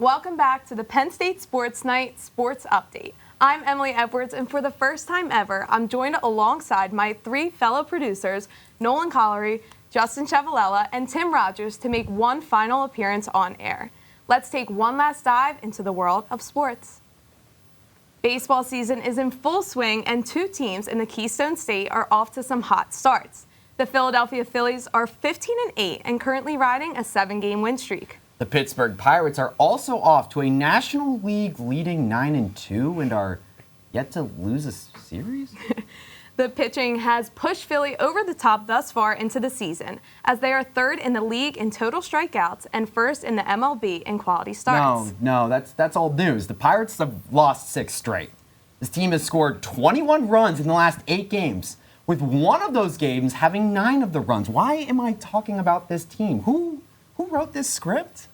Welcome back to the Penn State Sports Night Sports Update. I'm Emily Edwards, and for the first time ever, I'm joined alongside my 3 fellow producers, Nolan Collery, Justin Ciavolella, and Tim Rogers, to make one final appearance on air. Let's take one last dive into the world of sports. Baseball season is in full swing, and 2 teams in the Keystone State are off to some hot starts. The Philadelphia Phillies are 15-8 and currently riding a 7-game win streak. The Pittsburgh Pirates are also off to a National League leading 9-2 and are yet to lose a series? The pitching has pushed Philly over the top thus far into the season, as they are 3rd in the league in total strikeouts and 1st in the MLB in quality starts. No, that's old news. The Pirates have lost 6 straight. This team has scored 21 runs in the last 8 games, with one of those games having 9 of the runs. Why am I talking about this team? Who wrote this script?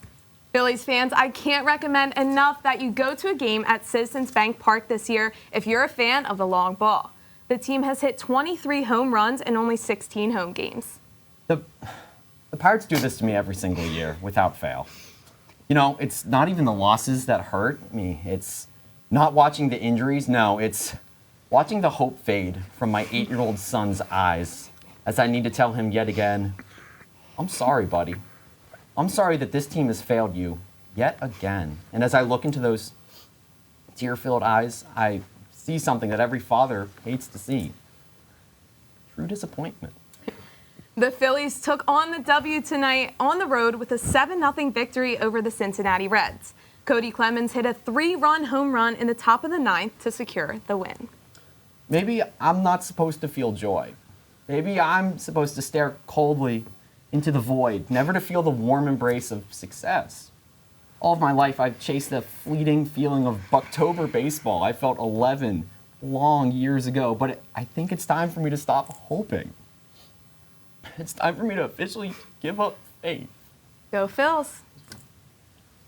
Phillies fans, I can't recommend enough that you go to a game at Citizens Bank Park this year if you're a fan of the long ball. The team has hit 23 home runs in only 16 home games. The Pirates do this to me every single year, without fail. You know, it's not even the losses that hurt me. It's not watching the injuries. No, it's watching the hope fade from my 8-year-old son's eyes as I need to tell him yet again, I'm sorry, buddy. I'm sorry that this team has failed you yet again. And as I look into those tear-filled eyes, I see something that every father hates to see. True disappointment. The Phillies took on the W tonight on the road with a 7-0 victory over the Cincinnati Reds. Cody Clemens hit a 3-run home run in the top of the 9th to secure the win. Maybe I'm not supposed to feel joy. Maybe I'm supposed to stare coldly into the void, never to feel the warm embrace of success. All of my life, I've chased the fleeting feeling of Bucktober baseball. I felt 11 long years ago, but I think it's time for me to stop hoping. It's time for me to officially give up faith. Go Phils.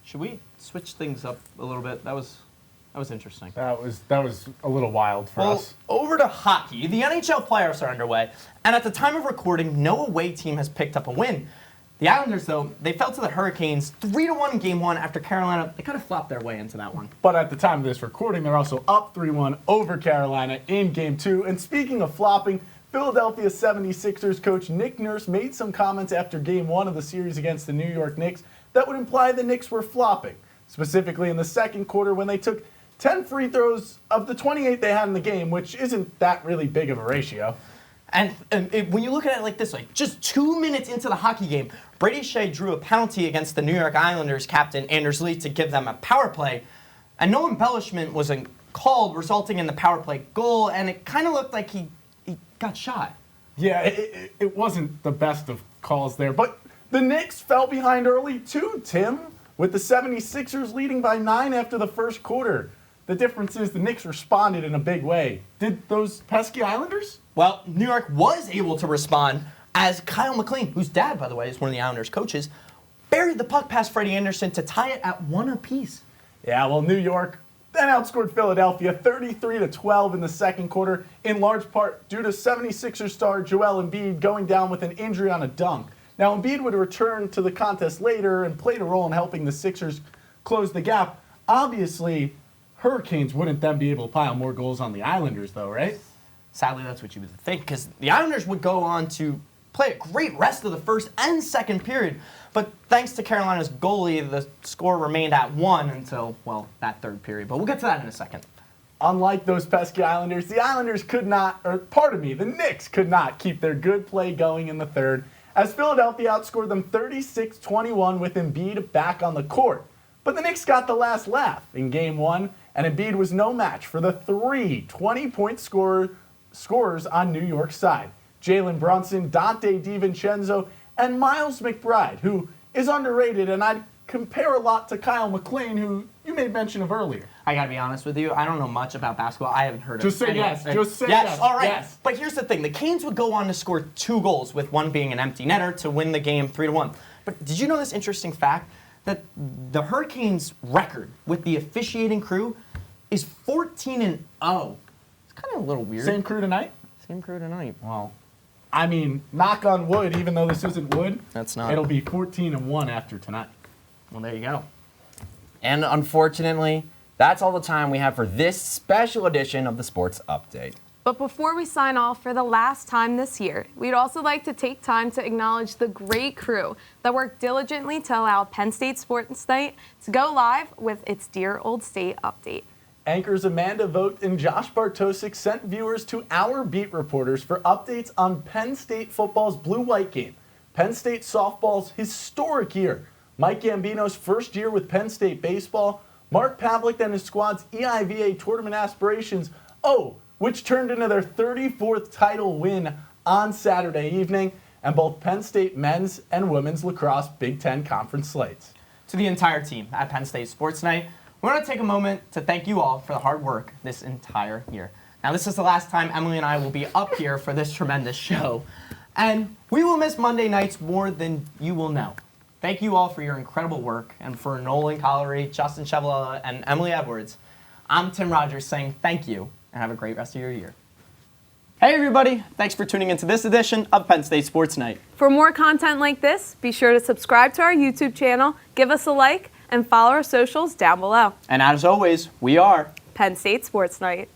Should we switch things up a little bit? That was interesting. That was a little wild for us. Over to hockey. The NHL playoffs are underway, and at the time of recording, no away team has picked up a win. The Islanders, though, they fell to the Hurricanes 3-1 in Game 1 after Carolina. They kind of flopped their way into that one. But at the time of this recording, they're also up 3-1 over Carolina in Game 2. And speaking of flopping, Philadelphia 76ers coach Nick Nurse made some comments after Game 1 of the series against the New York Knicks that would imply the Knicks were flopping, specifically in the second quarter when they took 10 free throws of the 28 they had in the game, which isn't that really big of a ratio. And when you look at it like this, like just 2 minutes into the hockey game, Brady Shea drew a penalty against the New York Islanders captain Anders Lee to give them a power play. And no embellishment was called, resulting in the power play goal, and it kind of looked like he got shot. Yeah, it wasn't the best of calls there. But the Knicks fell behind early too, Tim, with the 76ers leading by 9 after the first quarter. The difference is the Knicks responded in a big way. Did those pesky Islanders? Well, New York was able to respond as Kyle McLean, whose dad, by the way, is one of the Islanders' coaches, buried the puck past Freddie Anderson to tie it at 1 apiece. Yeah, well, New York then outscored Philadelphia 33-12 in the second quarter, in large part due to 76ers star Joel Embiid going down with an injury on a dunk. Now, Embiid would return to the contest later and played a role in helping the Sixers close the gap. Obviously, Hurricanes wouldn't then be able to pile more goals on the Islanders, though, right? Sadly, that's what you would think, because the Islanders would go on to play a great rest of the first and second period. But thanks to Carolina's goalie, the score remained at 1 until, well, that third period. But we'll get to that in a second. Unlike those pesky Islanders, the Knicks could not keep their good play going in the third, as Philadelphia outscored them 36-21 with Embiid back on the court. But the Knicks got the last laugh in Game 1, and Embiid was no match for the 3 20-point scorers on New York's side: Jalen Brunson, Dante DiVincenzo, and Miles McBride, who is underrated, and I'd compare a lot to Kyle McLean, who you made mention of earlier. I gotta be honest with you, I don't know much about basketball. I haven't heard of it. Just say yes. Just say yes. yes. All right. Yes. But here's the thing. The Canes would go on to score 2 goals, with one being an empty netter, to win the game 3-1. But did you know this interesting fact? That the Hurricanes' record with the officiating crew is 14-0. It's kind of a little weird. Same crew tonight? Same crew tonight. Well, I mean, knock on wood, even though this isn't wood. That's not. It'll be 14-1 after tonight. Well, there you go. And unfortunately, that's all the time we have for this special edition of the Sports Update. But before we sign off for the last time this year, we'd also like to take time to acknowledge the great crew that worked diligently to allow Penn State Sports Night to go live with its Dear Old State update. Anchors Amanda Vogt and Josh Bartosik sent viewers to our beat reporters for updates on Penn State football's blue-white game, Penn State softball's historic year, Mike Gambino's first year with Penn State baseball, Mark Pavlik and his squad's EIVA tournament aspirations, which turned into their 34th title win on Saturday evening, and both Penn State men's and women's lacrosse Big Ten conference slates. To the entire team at Penn State Sports Night, we want to take a moment to thank you all for the hard work this entire year. Now, this is the last time Emily and I will be up here for this tremendous show, and we will miss Monday nights more than you will know. Thank you all for your incredible work, and for Nolan Collery, Justin Ciavolella, and Emily Edwards, I'm Tim Rogers saying thank you, and have a great rest of your year. Hey everybody, thanks for tuning into this edition of Penn State Sports Night. For more content like this, be sure to subscribe to our YouTube channel, give us a like, and follow our socials down below. And as always, we are Penn State Sports Night.